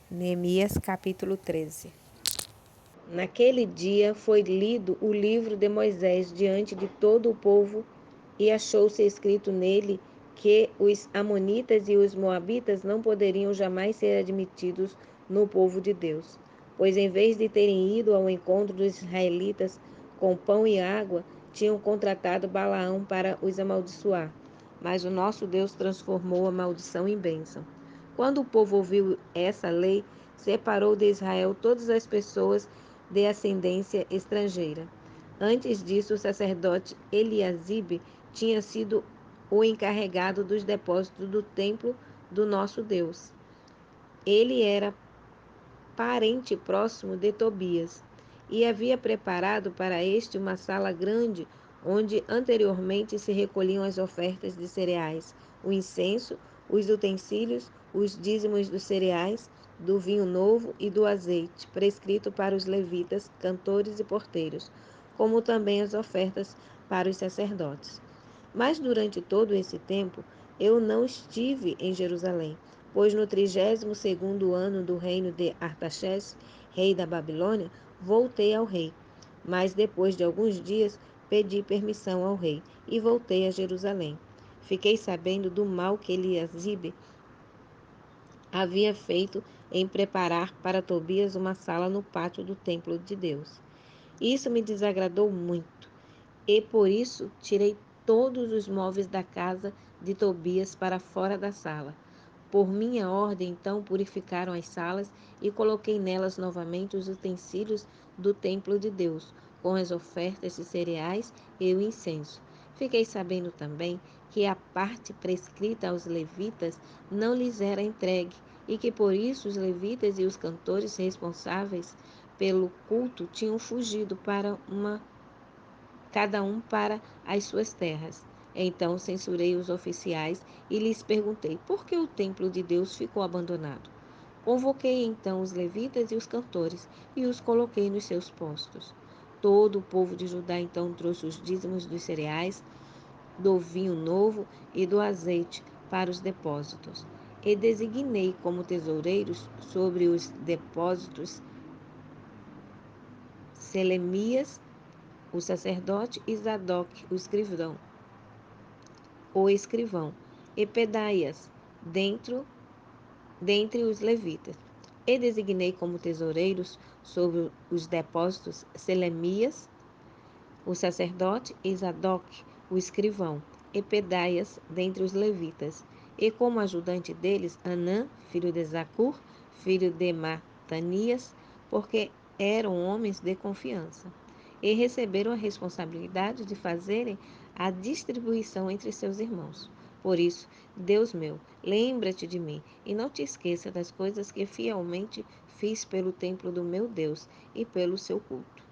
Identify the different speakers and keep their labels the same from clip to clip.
Speaker 1: Neemias capítulo 13.
Speaker 2: Naquele dia foi lido o livro de Moisés diante de todo o povo, e achou-se escrito nele que os amonitas e os moabitas não poderiam jamais ser admitidos no povo de Deus, pois em vez de terem ido ao encontro dos israelitas com pão e água, tinham contratado Balaão para os amaldiçoar. Mas o nosso Deus transformou a maldição em bênção. Quando o povo ouviu essa lei, separou de Israel todas as pessoas de ascendência estrangeira. Antes disso, o sacerdote Eliasibe tinha sido o encarregado dos depósitos do templo do nosso Deus. Ele era parente próximo de Tobias e havia preparado para este uma sala grande onde anteriormente se recolhiam as ofertas de cereais, o incenso, os utensílios, os dízimos dos cereais, do vinho novo e do azeite, prescrito para os levitas, cantores e porteiros, como também as ofertas para os sacerdotes. Mas durante todo esse tempo eu não estive em Jerusalém, pois no 32º ano do reino de Artaxerxes, rei da Babilônia, voltei ao rei. Mas depois de alguns dias pedi permissão ao rei e voltei a Jerusalém. Fiquei sabendo do mal que Eliasibe havia feito em preparar para Tobias uma sala no pátio do templo de Deus. Isso me desagradou muito, e por isso tirei todos os móveis da casa de Tobias para fora da sala. Por minha ordem, então, purificaram as salas e coloquei nelas novamente os utensílios do templo de Deus, com as ofertas de cereais e o incenso. Fiquei sabendo também que a parte prescrita aos levitas não lhes era entregue e que por isso os levitas e os cantores responsáveis pelo culto tinham fugido cada um para as suas terras. Então censurei os oficiais e lhes perguntei por que o templo de Deus ficou abandonado. Convoquei então os levitas e os cantores e os coloquei nos seus postos. Todo o povo de Judá então trouxe os dízimos dos cereais, do vinho novo e do azeite para os depósitos. E designei como tesoureiros sobre os depósitos Selemias, o sacerdote, e Zadok, o escrivão, e Pedaias, dentre os levitas. E designei como tesoureiros sobre os depósitos Selemias, o sacerdote, e Zadok, o escrivão, e Pedaias, dentre os levitas. E como ajudante deles, Anã, filho de Zacur, filho de Matanias, porque eram homens de confiança. E receberam a responsabilidade de fazerem a distribuição entre seus irmãos. Por isso, Deus meu, lembra-te de mim e não te esqueça das coisas que fielmente fiz pelo templo do meu Deus e pelo seu culto.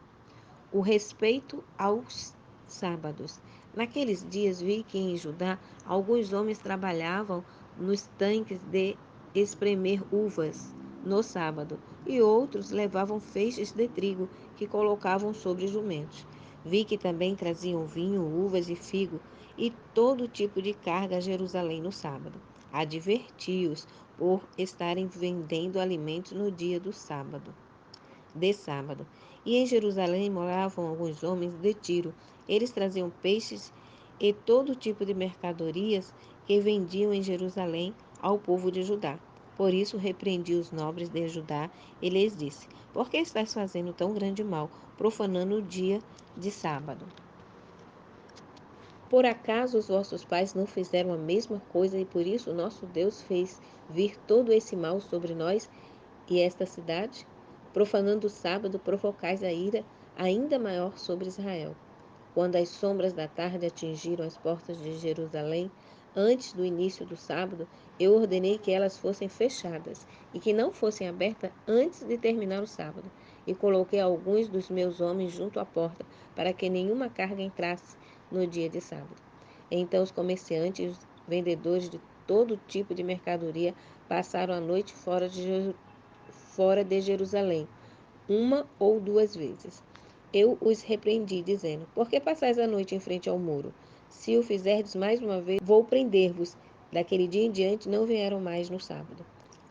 Speaker 2: O respeito aos sábados. Naqueles dias vi que em Judá alguns homens trabalhavam nos tanques de espremer uvas no sábado, e outros levavam feixes de trigo que colocavam sobre jumentos. Vi que também traziam vinho, uvas e figo e todo tipo de carga a Jerusalém no sábado. Adverti-os por estarem vendendo alimentos no dia do sábado de sábado. E em Jerusalém moravam alguns homens de Tiro. Eles traziam peixes e todo tipo de mercadorias que vendiam em Jerusalém ao povo de Judá. Por isso repreendi os nobres de Judá e lhes disse: por que estáis fazendo tão grande mal, profanando o dia de sábado? Por acaso os vossos pais não fizeram a mesma coisa e por isso nosso Deus fez vir todo esse mal sobre nós e esta cidade? Profanando o sábado, provocais a ira ainda maior sobre Israel. Quando as sombras da tarde atingiram as portas de Jerusalém, antes do início do sábado, eu ordenei que elas fossem fechadas e que não fossem abertas antes de terminar o sábado. E coloquei alguns dos meus homens junto à porta, para que nenhuma carga entrasse no dia de sábado. Então os comerciantes e os vendedores de todo tipo de mercadoria passaram a noite fora de Jerusalém, uma ou duas vezes. Eu os repreendi, dizendo: por que passais a noite em frente ao muro? Se o fizerdes mais uma vez, vou prender-vos. Daquele dia em diante não vieram mais no sábado.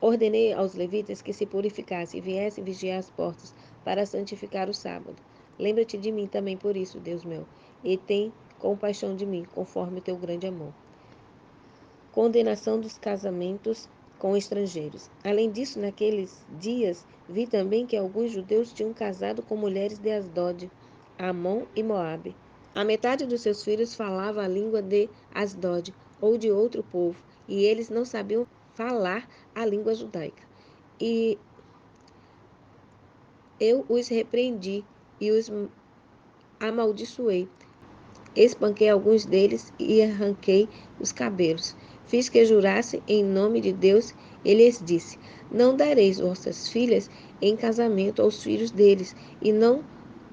Speaker 2: Ordenei aos levitas que se purificassem e viessem vigiar as portas para santificar o sábado. Lembra-te de mim também por isso, Deus meu, e tem compaixão de mim, conforme o teu grande amor. Condenação dos casamentos com estrangeiros. Além disso, naqueles dias, vi também que alguns judeus tinham casado com mulheres de Asdod, Amon e Moabe. A metade dos seus filhos falava a língua de Asdod ou de outro povo, e eles não sabiam falar a língua judaica. E eu os repreendi e os amaldiçoei. Espanquei alguns deles e arranquei os cabelos. Fiz que jurassem em nome de Deus e lhes disse: Não dareis vossas filhas em casamento aos filhos deles, e não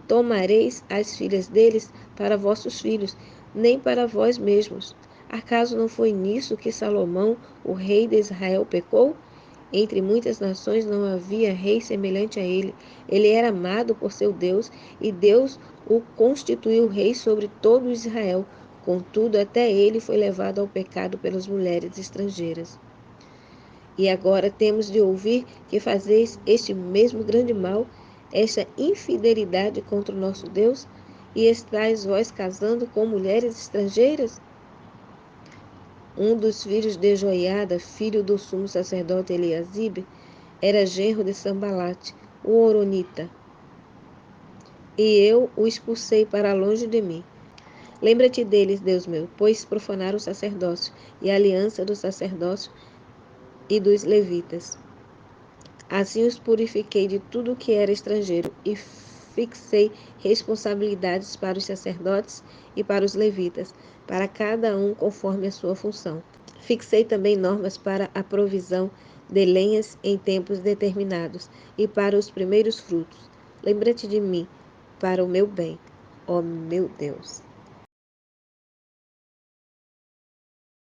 Speaker 2: tomareis as filhas deles para vossos filhos, nem para vós mesmos. Acaso não foi nisso que Salomão, o rei de Israel, pecou? Entre muitas nações não havia rei semelhante a ele. Ele era amado por seu Deus, e Deus o constituiu rei sobre todo Israel. Contudo, até ele foi levado ao pecado pelas mulheres estrangeiras. E agora temos de ouvir que fazeis este mesmo grande mal, esta infidelidade contra o nosso Deus, e estáis vós casando com mulheres estrangeiras? Um dos filhos de Joiada, filho do sumo sacerdote Eliasibe, era genro de Sambalate, o horonita, e eu o expulsei para longe de mim. Lembra-te deles, Deus meu, pois profanaram o sacerdócio e a aliança do sacerdócio e dos levitas. Assim os purifiquei de tudo que era estrangeiro e fixei responsabilidades para os sacerdotes e para os levitas, para cada um conforme a sua função. Fixei também normas para a provisão de lenhas em tempos determinados e para os primeiros frutos. Lembra-te de mim, para o meu bem, ó meu Deus.